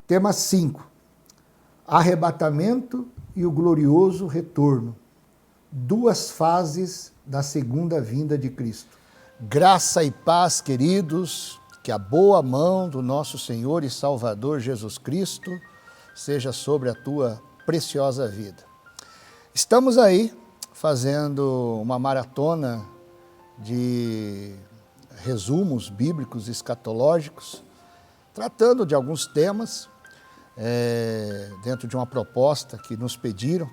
Tema 5. Arrebatamento e o glorioso retorno. Duas fases da segunda vinda de Cristo. Graça e paz, queridos, que a boa mão do nosso Senhor e Salvador Jesus Cristo seja sobre a tua preciosa vida. Estamos aí fazendo uma maratona de resumos bíblicos escatológicos, tratando de alguns temas, dentro de uma proposta que nos pediram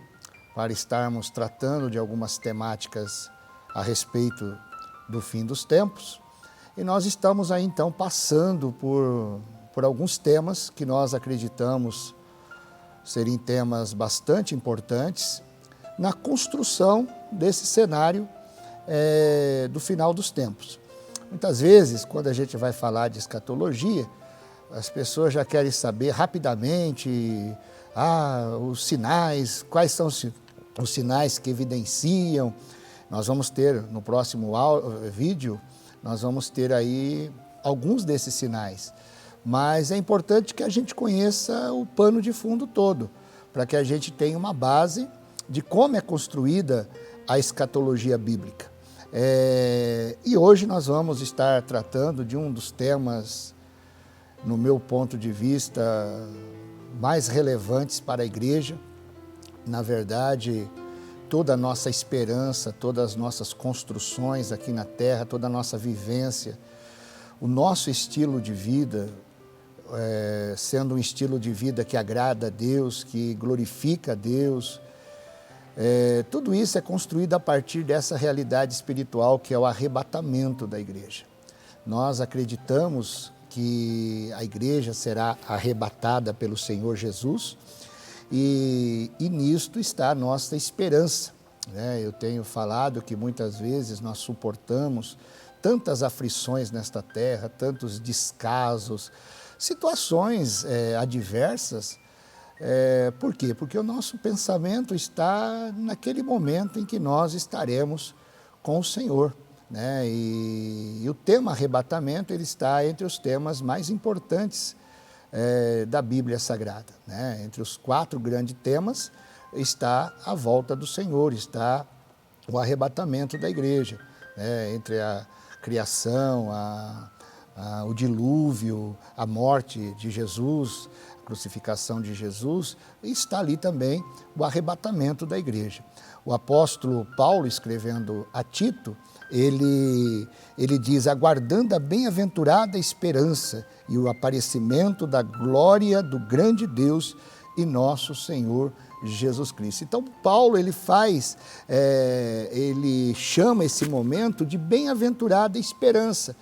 para estarmos tratando de algumas temáticas a respeito do fim dos tempos. E nós estamos aí então passando por alguns temas que nós acreditamos serem temas bastante importantes na construção desse cenário do final dos tempos. Muitas vezes, quando a gente vai falar de escatologia, as pessoas já querem saber rapidamente os sinais, quais são os sinais que evidenciam. Nós vamos ter no próximo vídeo, nós vamos ter aí alguns desses sinais. Mas é importante que a gente conheça o pano de fundo todo, para que a gente tenha uma base de como é construída a escatologia bíblica. E hoje nós vamos estar tratando de um dos temas, no meu ponto de vista, mais relevantes para a igreja. Na verdade, toda a nossa esperança, todas as nossas construções aqui na terra, toda a nossa vivência, o nosso estilo de vida, sendo um estilo de vida que agrada a Deus, que glorifica a Deus, tudo isso é construído a partir dessa realidade espiritual que é o arrebatamento da igreja. Nós acreditamos que a igreja será arrebatada pelo Senhor Jesus e nisto está a nossa esperança. Eu tenho falado que muitas vezes nós suportamos tantas aflições nesta terra, tantos descasos, situações adversas. Por quê? Porque o nosso pensamento está naquele momento em que nós estaremos com o Senhor. E o tema arrebatamento ele está entre os temas mais importantes da Bíblia Sagrada. Entre os 4 grandes temas está a volta do Senhor, está o arrebatamento da igreja, entre a criação, o dilúvio, a morte de Jesus, a crucificação de Jesus, e está ali também o arrebatamento da igreja. O apóstolo Paulo, escrevendo a Tito, ele diz, aguardando a bem-aventurada esperança e o aparecimento da glória do grande Deus e nosso Senhor Jesus Cristo. Então, Paulo, ele chama esse momento de bem-aventurada esperança.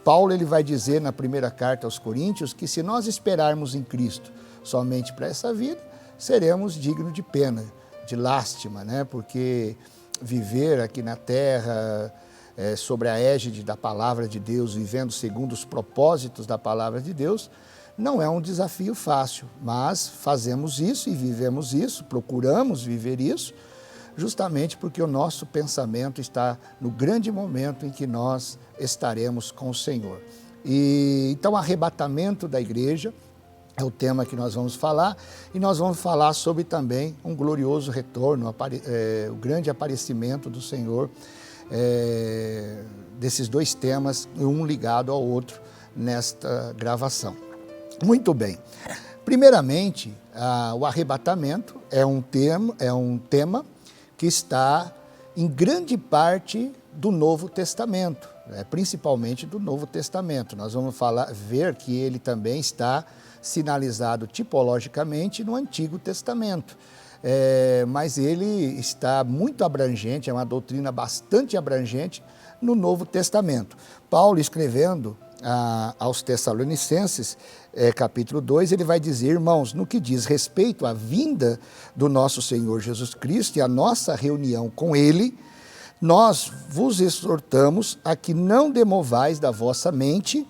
Paulo, ele vai dizer na primeira carta aos Coríntios que se nós esperarmos em Cristo somente para essa vida, seremos dignos de pena, de lástima, porque viver aqui na terra sobre a égide da palavra de Deus, vivendo segundo os propósitos da palavra de Deus, não é um desafio fácil, mas fazemos isso e vivemos isso, procuramos viver isso, justamente porque o nosso pensamento está no grande momento em que nós estaremos com o Senhor. Então, o arrebatamento da igreja é o tema que nós vamos falar, e nós vamos falar sobre também um glorioso retorno, o grande aparecimento do Senhor, desses 2 temas, um ligado ao outro nesta gravação. Muito bem. Primeiramente, o arrebatamento é um tema que está em grande parte do Novo Testamento, principalmente do Novo Testamento. Nós vamos ver que ele também está sinalizado tipologicamente no Antigo Testamento, mas ele está muito abrangente, é uma doutrina bastante abrangente no Novo Testamento. Paulo, escrevendo aos Tessalonicenses, capítulo 2, ele vai dizer, irmãos, no que diz respeito à vinda do nosso Senhor Jesus Cristo e à nossa reunião com Ele, nós vos exortamos a que não demovais da vossa mente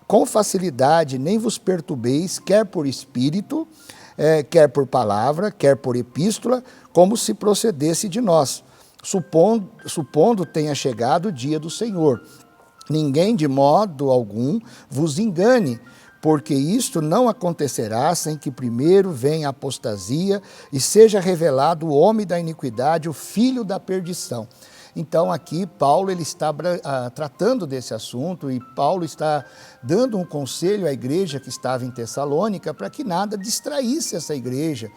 com facilidade, nem vos perturbeis, quer por espírito, quer por palavra, quer por epístola, como se procedesse de nós, supondo tenha chegado o dia do Senhor. Ninguém de modo algum vos engane, porque isto não acontecerá sem que primeiro venha a apostasia e seja revelado o homem da iniquidade, o filho da perdição. Então aqui Paulo ele está tratando desse assunto e Paulo está dando um conselho à igreja que estava em Tessalônica para que nada distraísse essa igreja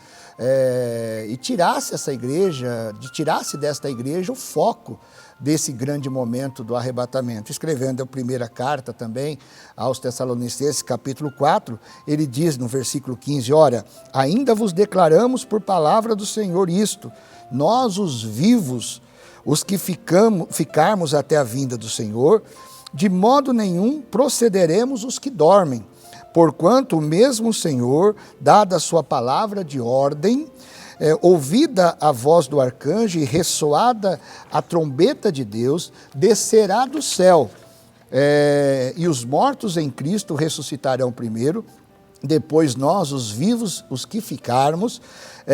e tirasse desta igreja o foco desse grande momento do arrebatamento. Escrevendo a primeira carta também aos Tessalonicenses, capítulo 4, ele diz no versículo 15, ora, ainda vos declaramos por palavra do Senhor isto, nós os vivos, os que ficarmos até a vinda do Senhor, de modo nenhum procederemos os que dormem, porquanto o mesmo Senhor, dada a sua palavra de ordem, ouvida a voz do arcanjo e ressoada a trombeta de Deus, descerá do céu, e os mortos em Cristo ressuscitarão primeiro, depois nós, os vivos, os que ficarmos,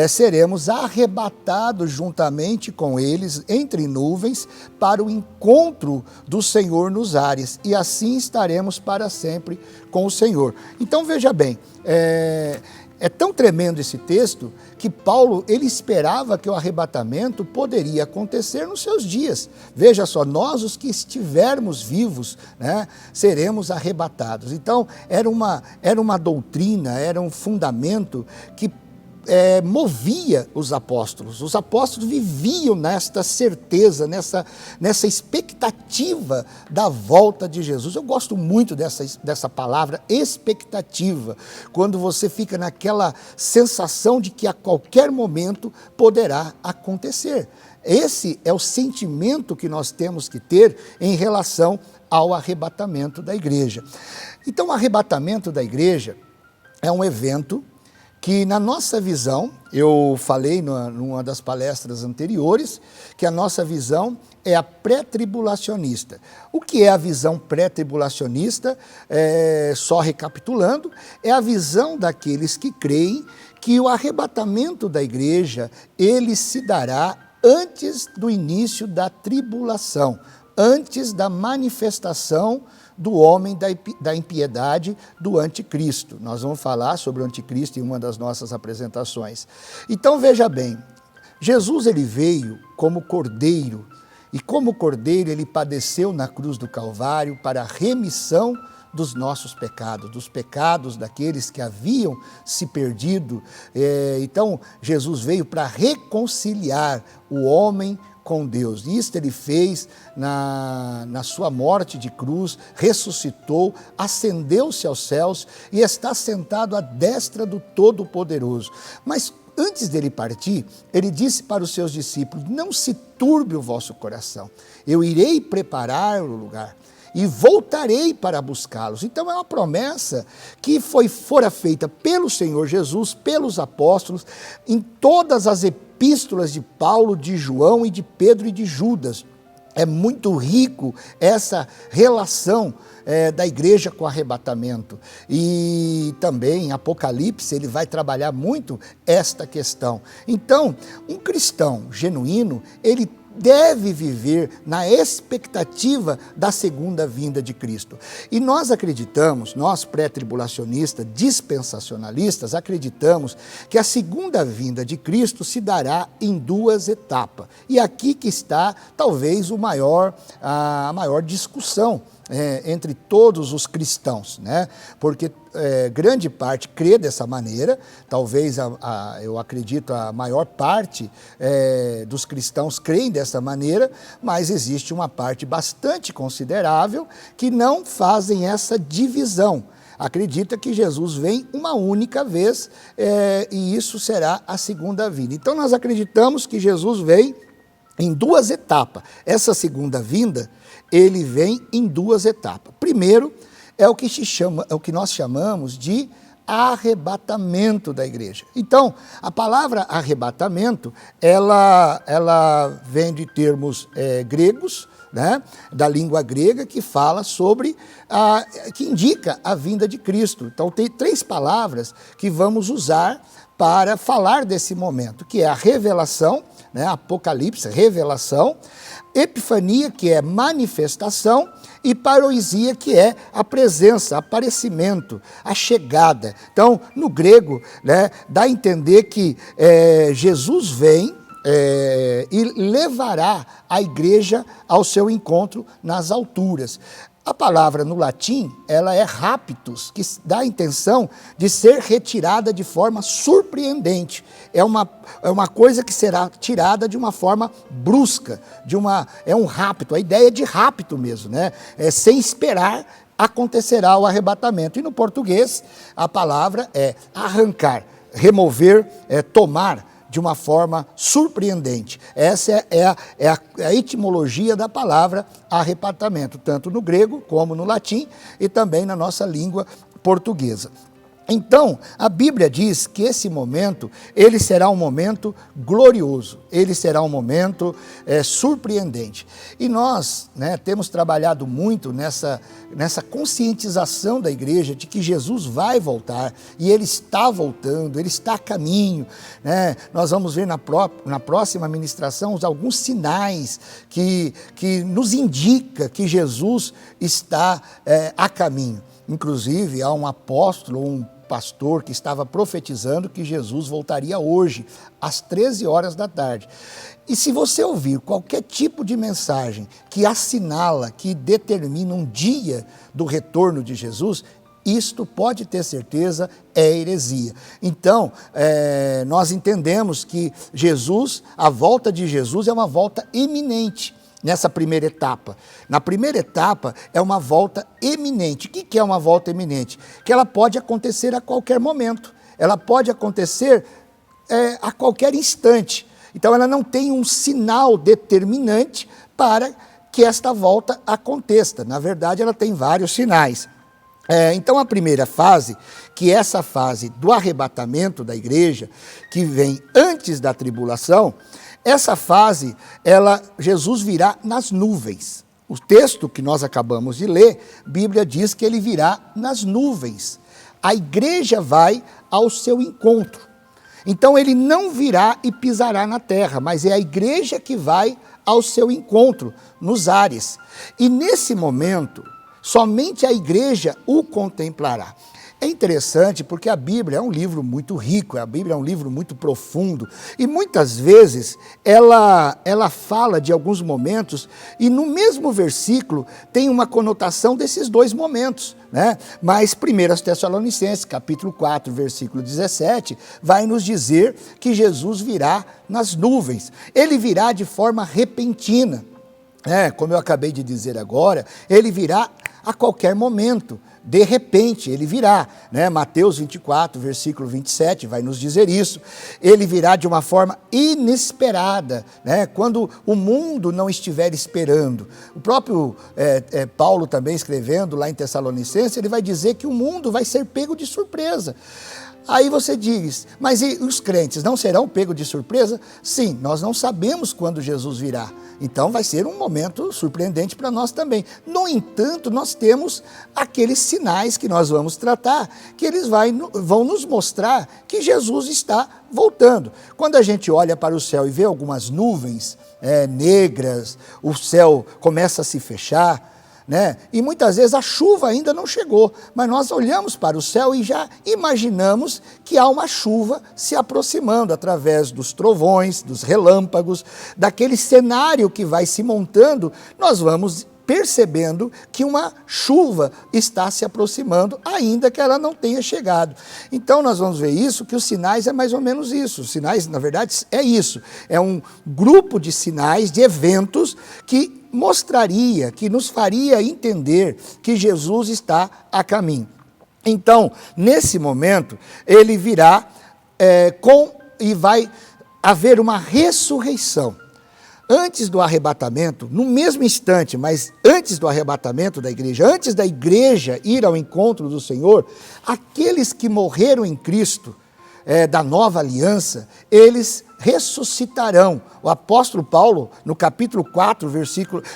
seremos arrebatados juntamente com eles entre nuvens para o encontro do Senhor nos ares, e assim estaremos para sempre com o Senhor. Então veja bem, é tão tremendo esse texto que Paulo ele esperava que o arrebatamento poderia acontecer nos seus dias. Veja só, nós os que estivermos vivos, né, seremos arrebatados. Então era uma doutrina, era um fundamento que movia os apóstolos. Os apóstolos viviam nesta certeza, nessa expectativa da volta de Jesus. Eu gosto muito dessa palavra, expectativa, quando você fica naquela sensação de que a qualquer momento poderá acontecer. Esse é o sentimento que nós temos que ter em relação ao arrebatamento da igreja. Então, o arrebatamento da igreja é um evento que na nossa visão, eu falei numa das palestras anteriores, que a nossa visão é a pré-tribulacionista. O que é a visão pré-tribulacionista? Só recapitulando, é a visão daqueles que creem que o arrebatamento da igreja, ele se dará antes do início da tribulação, antes da manifestação do homem da impiedade, do anticristo. Nós vamos falar sobre o anticristo em uma das nossas apresentações. Então veja bem, Jesus ele veio como cordeiro, e como cordeiro ele padeceu na cruz do Calvário para a remissão dos nossos pecados, dos pecados daqueles que haviam se perdido. Então Jesus veio para reconciliar o homem com Deus. Isto ele fez na sua morte de cruz, ressuscitou, ascendeu-se aos céus e está sentado à destra do Todo-Poderoso. Mas antes dele partir, ele disse para os seus discípulos, não se turbe o vosso coração, eu irei preparar o lugar e voltarei para buscá-los. Então é uma promessa que fora feita pelo Senhor Jesus, pelos apóstolos, em todas as epístolas de Paulo, de João e de Pedro e de Judas. É muito rico essa relação da igreja com o arrebatamento. E também em Apocalipse ele vai trabalhar muito esta questão. Então, um cristão genuíno, ele deve viver na expectativa da segunda vinda de Cristo. E nós acreditamos, nós pré-tribulacionistas, dispensacionalistas, acreditamos que a segunda vinda de Cristo se dará em duas etapas. E aqui que está talvez a maior discussão entre todos os cristãos, né? Porque grande parte crê dessa maneira, talvez eu acredito a maior parte dos cristãos creem dessa maneira, mas existe uma parte bastante considerável que não fazem essa divisão. Acredita que Jesus vem uma única vez e isso será a segunda vinda. Então nós acreditamos que Jesus vem em duas etapas. Essa segunda vinda, ele vem em duas etapas. Primeiro, é o que nós chamamos de arrebatamento da igreja. Então, a palavra arrebatamento, ela vem de termos gregos, né, da língua grega, que fala sobre, que indica a vinda de Cristo. Então, tem três palavras que vamos usar para falar desse momento, que é a revelação, né, Apocalipse, revelação, epifania, que é manifestação, e parousia, que é a presença, aparecimento, a chegada. Então, no grego, né, dá a entender que Jesus vem e levará a igreja ao seu encontro nas alturas. A palavra no latim, ela é raptus, que dá a intenção de ser retirada de forma surpreendente. É uma coisa que será tirada de uma forma brusca, é um rapto, a ideia é de rapto mesmo, né? Sem esperar acontecerá o arrebatamento. E no português, a palavra é arrancar, remover, tomar, de uma forma surpreendente. Essa é a etimologia da palavra arrebatamento, tanto no grego como no latim e também na nossa língua portuguesa. Então, a Bíblia diz que esse momento, ele será um momento glorioso, ele será um momento surpreendente. E nós, né, temos trabalhado muito nessa conscientização da igreja de que Jesus vai voltar, e ele está voltando, ele está a caminho, né? Nós vamos ver na próxima ministração alguns sinais que nos indica que Jesus está a caminho. Inclusive, há um apóstolo, um pastor que estava profetizando que Jesus voltaria hoje, às 13 horas da tarde. E se você ouvir qualquer tipo de mensagem que assinala, que determina um dia do retorno de Jesus, isto, pode ter certeza, é heresia. Então, nós entendemos que a volta de Jesus é uma volta iminente. Nessa primeira etapa. Na primeira etapa é uma volta eminente. O que é uma volta eminente? Que ela pode acontecer a qualquer momento. Ela pode acontecer a qualquer instante. Então ela não tem um sinal determinante para que esta volta aconteça. Na verdade, ela tem vários sinais. Então a primeira fase, que é essa fase do arrebatamento da igreja, que vem antes da tribulação, essa fase, Jesus virá nas nuvens. O texto que nós acabamos de ler, a Bíblia diz que ele virá nas nuvens. A igreja vai ao seu encontro. Então ele não virá e pisará na terra, mas é a igreja que vai ao seu encontro, nos ares. E nesse momento, somente a igreja o contemplará. É interessante porque a Bíblia é um livro muito rico, a Bíblia é um livro muito profundo, e muitas vezes ela fala de alguns momentos, e no mesmo versículo tem uma conotação desses dois momentos, né? Mas 1 Tessalonicenses, capítulo 4, versículo 17, vai nos dizer que Jesus virá nas nuvens, ele virá de forma repentina, como eu acabei de dizer agora, ele virá a qualquer momento. De repente, ele virá, né? Mateus 24, versículo 27, vai nos dizer isso. Ele virá de uma forma inesperada, né? Quando o mundo não estiver esperando. O próprio Paulo também escrevendo lá em Tessalonicenses, ele vai dizer que o mundo vai ser pego de surpresa. Aí você diz, mas e os crentes não serão pegos de surpresa? Sim, nós não sabemos quando Jesus virá. Então vai ser um momento surpreendente para nós também. No entanto, nós temos aqueles sinais que nós vamos tratar, que eles vão nos mostrar que Jesus está voltando. Quando a gente olha para o céu e vê algumas nuvens negras, o céu começa a se fechar, né? E muitas vezes a chuva ainda não chegou, mas nós olhamos para o céu e já imaginamos que há uma chuva se aproximando através dos trovões, dos relâmpagos, daquele cenário que vai se montando, nós vamos percebendo que uma chuva está se aproximando, ainda que ela não tenha chegado. Então nós vamos ver isso, que os sinais é mais ou menos isso. Os sinais, na verdade, é isso. É um grupo de sinais, de eventos que mostraria, que nos faria entender que Jesus está a caminho. Então, nesse momento, ele virá e vai haver uma ressurreição. Antes do arrebatamento, no mesmo instante, mas antes do arrebatamento da igreja, antes da igreja ir ao encontro do Senhor, aqueles que morreram em Cristo, da nova aliança, eles ressuscitarão. O apóstolo Paulo, no capítulo 4,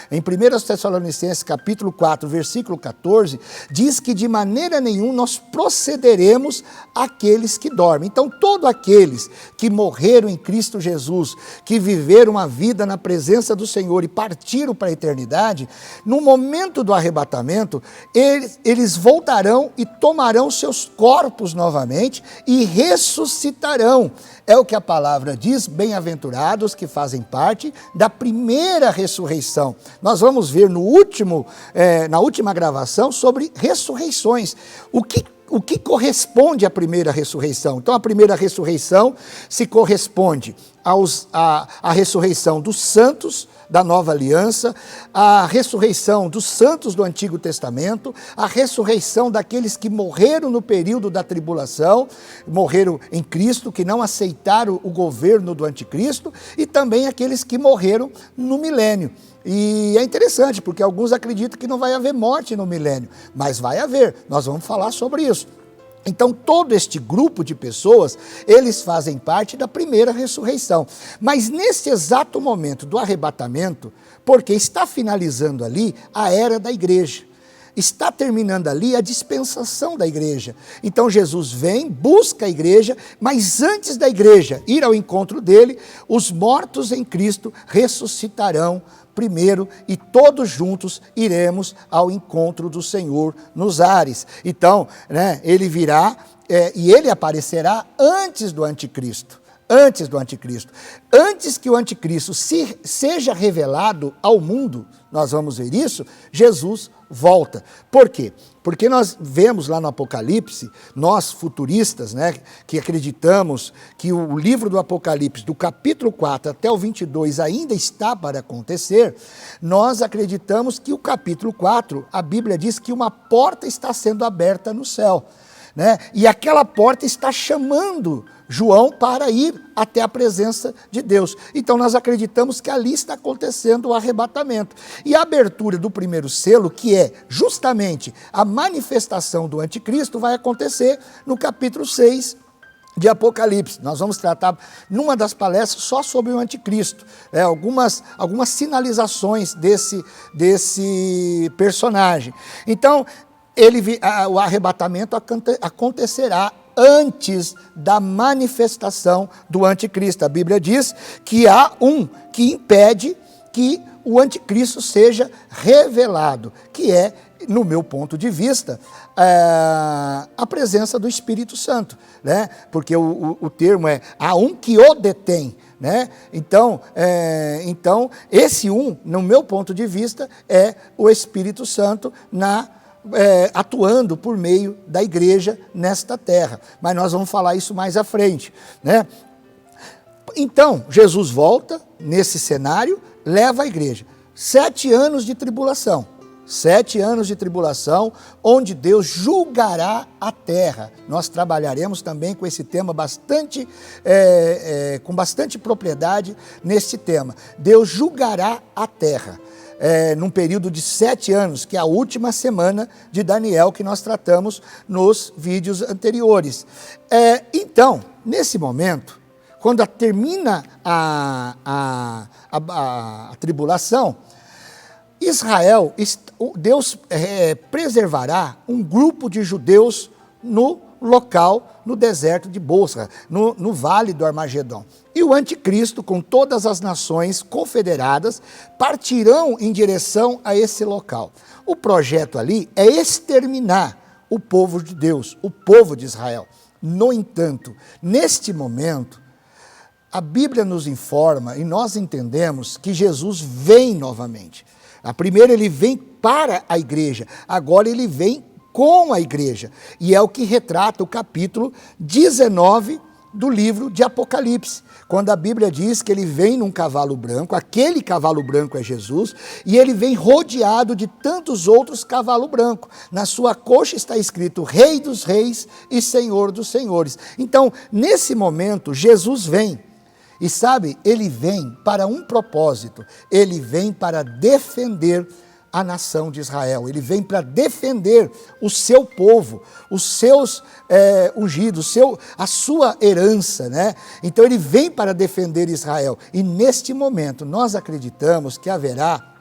em 1 Tessalonicenses, capítulo 4, versículo 14, diz que de maneira nenhuma nós procederemos àqueles que dormem. Então, todos aqueles que morreram em Cristo Jesus, que viveram uma vida na presença do Senhor e partiram para a eternidade, no momento do arrebatamento, eles voltarão e tomarão seus corpos novamente e ressuscitarão. É o que a palavra diz, bem-aventurados que fazem parte da primeira ressurreição. Nós vamos ver na última gravação sobre ressurreições. O que corresponde à primeira ressurreição? Então, a primeira ressurreição se corresponde à ressurreição dos santos da nova aliança, a ressurreição dos santos do Antigo Testamento, a ressurreição daqueles que morreram no período da tribulação, morreram em Cristo, que não aceitaram o governo do anticristo, e também aqueles que morreram no milênio. E é interessante, porque alguns acreditam que não vai haver morte no milênio, mas vai haver, nós vamos falar sobre isso. Então, todo este grupo de pessoas, eles fazem parte da primeira ressurreição. Mas nesse exato momento do arrebatamento, porque está finalizando ali a era da igreja, está terminando ali a dispensação da igreja. Então, Jesus vem, busca a igreja, mas antes da igreja ir ao encontro dele, os mortos em Cristo ressuscitarão primeiro e todos juntos iremos ao encontro do Senhor nos ares. Então, ele virá e ele aparecerá antes do anticristo. Antes do anticristo. Antes que o anticristo seja revelado ao mundo, nós vamos ver isso, Jesus volta. Por quê? Porque nós vemos lá no Apocalipse, nós futuristas, que acreditamos que o livro do Apocalipse, do capítulo 4 até o 22 ainda está para acontecer, nós acreditamos que o capítulo 4, a Bíblia diz que uma porta está sendo aberta no céu. E aquela porta está chamando João para ir até a presença de Deus. Então nós acreditamos que ali está acontecendo o arrebatamento. E a abertura do primeiro selo, que é justamente a manifestação do anticristo, vai acontecer no capítulo 6 de Apocalipse. Nós vamos tratar, numa das palestras, só sobre o anticristo. Algumas sinalizações desse personagem. Então, o arrebatamento acontecerá antes da manifestação do anticristo. A Bíblia diz que há um que impede que o anticristo seja revelado, que é, no meu ponto de vista, a presença do Espírito Santo, porque o termo é há um que o detém. Então, esse no meu ponto de vista, é o Espírito Santo atuando por meio da igreja nesta terra. Mas nós vamos falar isso mais à frente. Então, Jesus volta nesse cenário, leva a igreja. 7 anos de tribulação. 7 anos de tribulação, onde Deus julgará a terra. Nós trabalharemos também com esse tema com bastante propriedade nesse tema. Deus julgará a terra. Num período de 7 anos, que é a última semana de Daniel, que nós tratamos nos vídeos anteriores. Então, nesse momento, quando termina a tribulação, Deus preservará um grupo de judeus no local, no deserto de Bosra, no vale do Armagedon. E o anticristo, com todas as nações confederadas, partirão em direção a esse local. O projeto ali é exterminar o povo de Deus, o povo de Israel. No entanto, neste momento, a Bíblia nos informa e nós entendemos que Jesus vem novamente. Primeiro ele vem para a igreja, agora ele vem com a igreja. E é o que retrata o capítulo 19 do livro de Apocalipse, quando a Bíblia diz que ele vem num cavalo branco, aquele cavalo branco é Jesus, e ele vem rodeado de tantos outros cavalos brancos. Na sua coxa está escrito Rei dos Reis e Senhor dos Senhores. Então, nesse momento, Jesus vem. E sabe, ele vem para um propósito, ele vem para defender a nação de Israel, ele vem para defender o seu povo, os seus ungidos, a sua herança, né? Então ele vem para defender Israel, e neste momento nós acreditamos que haverá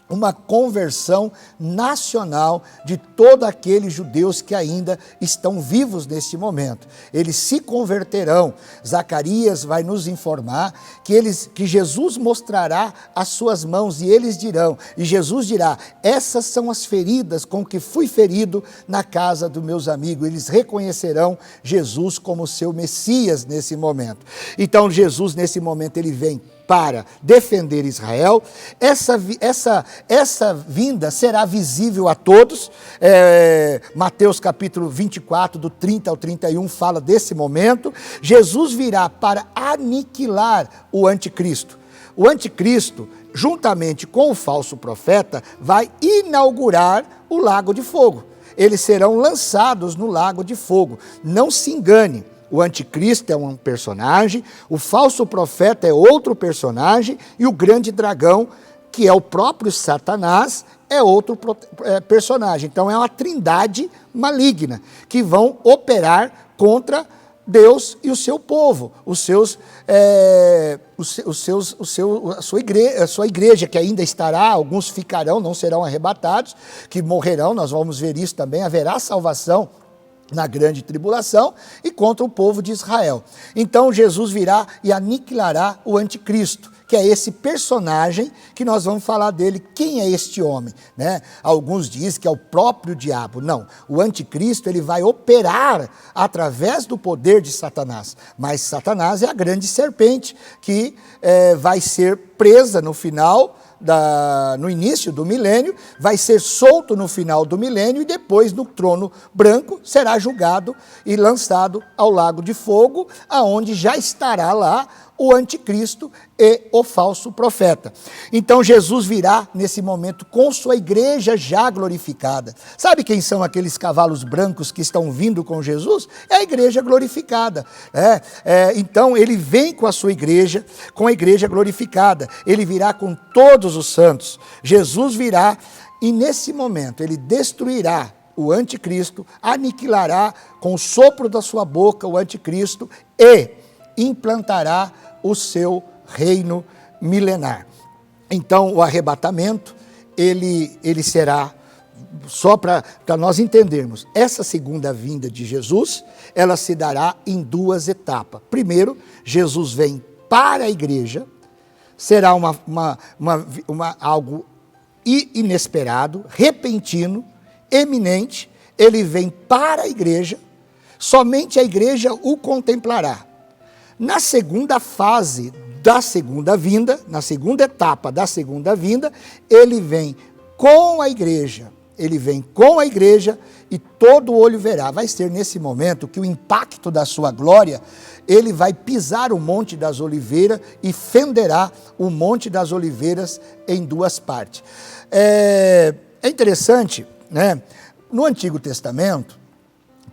uma conversão nacional de todos aqueles judeus que ainda estão vivos neste momento. Eles se converterão. Zacarias vai nos informar que Jesus mostrará as suas mãos e eles dirão, e Jesus dirá, essas são as feridas com que fui ferido na casa dos meus amigos. Eles reconhecerão Jesus como seu Messias nesse momento. Então Jesus nesse momento ele vem para defender Israel. Essa vinda será visível a todos. Mateus capítulo 24, do 30 ao 31, fala desse momento. Jesus virá para aniquilar o anticristo. O anticristo, juntamente com o falso profeta, vai inaugurar o lago de fogo. Eles serão lançados no lago de fogo. Não se engane. O anticristo é um personagem, o falso profeta é outro personagem e o grande dragão, que é o próprio Satanás, é outro personagem. Então é uma trindade maligna que vão operar contra Deus e o seu povo, a sua igreja que ainda estará, alguns ficarão, não serão arrebatados, que morrerão, nós vamos ver isso também, haverá salvação na grande tribulação e contra o povo de Israel. Então Jesus virá e aniquilará o anticristo, que é esse personagem que nós vamos falar dele. Quem é este homem? Né? Alguns dizem que é o próprio diabo. Não, o anticristo ele vai operar através do poder de Satanás, mas Satanás é a grande serpente que vai ser presa no final, no início do milênio, vai ser solto no final do milênio e depois no trono branco será julgado e lançado ao lago de fogo, aonde já estará lá o anticristo e o falso profeta. Então Jesus virá nesse momento com sua igreja já glorificada. Sabe quem são aqueles cavalos brancos que estão vindo com Jesus? É a igreja glorificada. Então ele vem com a sua igreja, com a igreja glorificada. Ele virá com todos os santos. Jesus virá e nesse momento ele destruirá o anticristo, aniquilará com o sopro da sua boca o anticristo e implantará o seu reino milenar. Então, o arrebatamento, ele será, só para nós entendermos, essa segunda vinda de Jesus, ela se dará em duas etapas. Primeiro, Jesus vem para a igreja, será algo inesperado, repentino, eminente, ele vem para a igreja, somente a igreja o contemplará. Na segunda fase da segunda vinda, na segunda etapa da segunda vinda, ele vem com a igreja, e todo olho verá. Vai ser nesse momento que o impacto da sua glória, ele vai pisar o Monte das Oliveiras e fenderá o Monte das Oliveiras em duas partes. É interessante, né? No Antigo Testamento,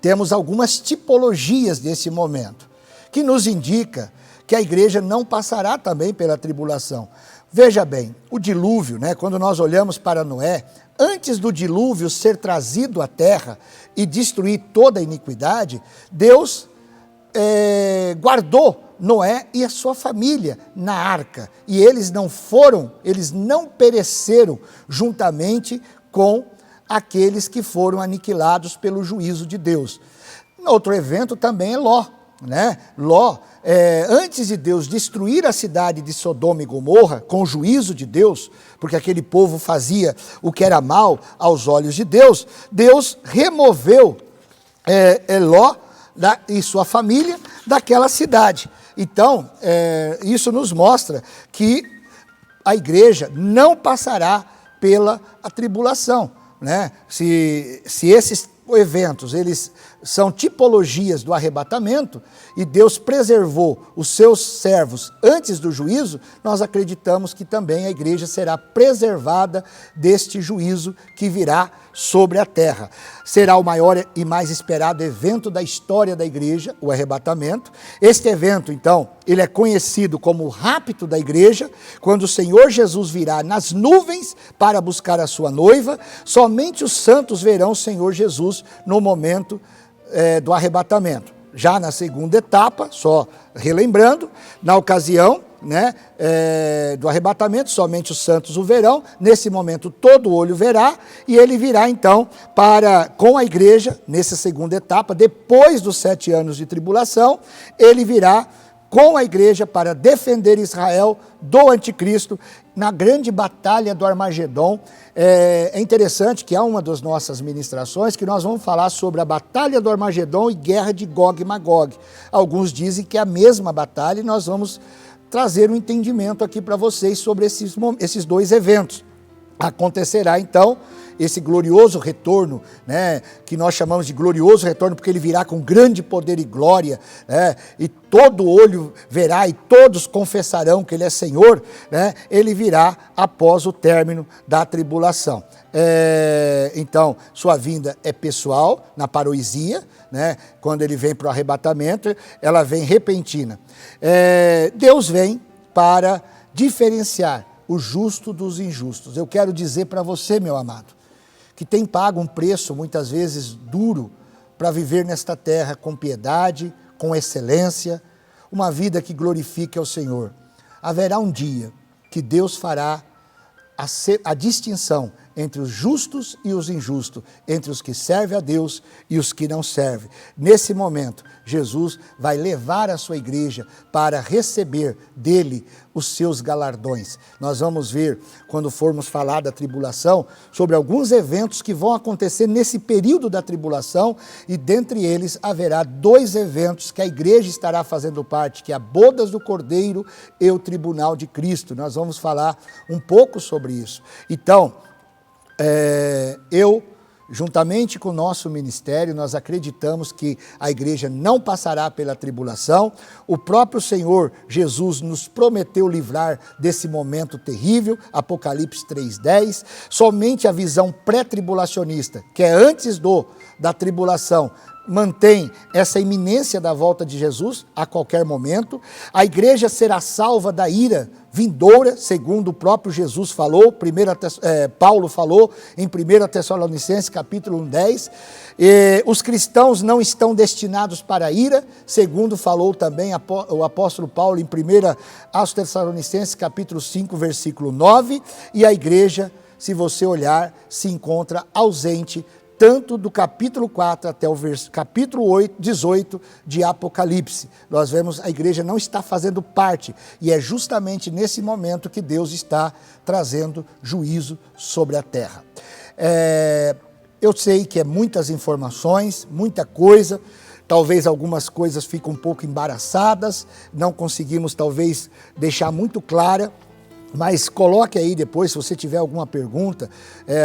temos algumas tipologias desse momento, que nos indica que a igreja não passará também pela tribulação. Veja bem, o dilúvio, né, quando nós olhamos para Noé, antes do dilúvio ser trazido à terra e destruir toda a iniquidade, Deus guardou Noé e a sua família na arca, e eles não pereceram juntamente com aqueles que foram aniquilados pelo juízo de Deus. Outro evento também é Ló. Né? Ló, antes de Deus destruir a cidade de Sodoma e Gomorra, com o juízo de Deus, porque aquele povo fazia o que era mal aos olhos de Deus, Deus removeu Ló e sua família daquela cidade. Então, isso nos mostra que a igreja não passará pela tribulação. Né? Se esses eventos, eles são tipologias do arrebatamento, e Deus preservou os seus servos antes do juízo, nós acreditamos que também a igreja será preservada deste juízo que virá sobre a terra. Será o maior e mais esperado evento da história da igreja, o arrebatamento. Este evento, então, ele é conhecido como o rapto da igreja, quando o Senhor Jesus virá nas nuvens para buscar a sua noiva. Somente os santos verão o Senhor Jesus no momento do arrebatamento. Já na segunda etapa, só relembrando, na ocasião do arrebatamento, somente os santos o verão. Nesse momento todo olho verá, e ele virá então com a igreja, nessa segunda etapa, depois dos 7 anos de tribulação, ele virá com a igreja para defender Israel do anticristo na grande batalha do Armagedon. É interessante que há uma das nossas ministrações que nós vamos falar sobre a batalha do Armagedon e guerra de Gog e Magog. Alguns dizem que é a mesma batalha, e nós vamos trazer um entendimento aqui para vocês sobre esses dois eventos. Acontecerá então esse glorioso retorno, que nós chamamos de glorioso retorno, porque ele virá com grande poder e glória, e todo olho verá e todos confessarão que ele é Senhor, ele virá após o término da tribulação. Então, sua vinda é pessoal, na parousia, quando ele vem para o arrebatamento, ela vem repentina. Deus vem para diferenciar o justo dos injustos. Eu quero dizer para você, meu amado, que tem pago um preço muitas vezes duro para viver nesta terra com piedade, com excelência, uma vida que glorifique ao Senhor. Haverá um dia que Deus fará a distinção entre os justos e os injustos, entre os que servem a Deus e os que não servem. Nesse momento, Jesus vai levar a sua igreja para receber dele os seus galardões. Nós vamos ver, quando formos falar da tribulação, sobre alguns eventos que vão acontecer nesse período da tribulação, e dentre eles haverá 2 eventos que a igreja estará fazendo parte, que é a Bodas do Cordeiro e o Tribunal de Cristo. Nós vamos falar um pouco sobre isso. Então, juntamente com o nosso ministério, nós acreditamos que a igreja não passará pela tribulação. O próprio Senhor Jesus nos prometeu livrar desse momento terrível, Apocalipse 3:10. Somente a visão pré-tribulacionista, que é antes da tribulação, mantém essa iminência da volta de Jesus a qualquer momento. A igreja será salva da ira vindoura, segundo o próprio Jesus falou, Paulo falou em 1 Tessalonicenses capítulo 10. Os cristãos não estão destinados para a ira, segundo falou também o apóstolo Paulo em 1 Tessalonicenses capítulo 5, versículo 9, e a igreja, se você olhar, se encontra ausente tanto do capítulo 4 até o capítulo 18 de Apocalipse. Nós vemos a igreja não está fazendo parte, e é justamente nesse momento que Deus está trazendo juízo sobre a terra. Eu sei que é muitas informações, muita coisa, talvez algumas coisas ficam um pouco embaraçadas, não conseguimos talvez deixar muito clara, mas coloque aí depois, se você tiver alguma pergunta.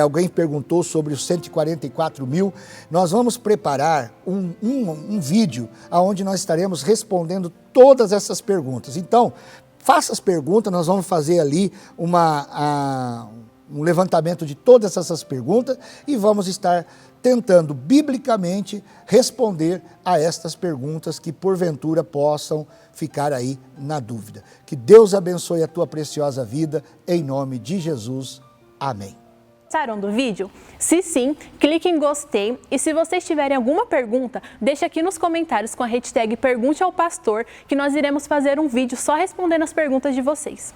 Alguém perguntou sobre os 144 mil. Nós vamos preparar um vídeo onde nós estaremos respondendo todas essas perguntas. Então, faça as perguntas, nós vamos fazer ali um levantamento de todas essas perguntas e vamos estar tentando biblicamente responder a estas perguntas que porventura possam ficar aí na dúvida. Que Deus abençoe a tua preciosa vida, em nome de Jesus. Amém. Gostaram do vídeo? Se sim, clique em gostei, e se vocês tiverem alguma pergunta, deixe aqui nos comentários com a hashtag Pergunte ao Pastor, que nós iremos fazer um vídeo só respondendo as perguntas de vocês.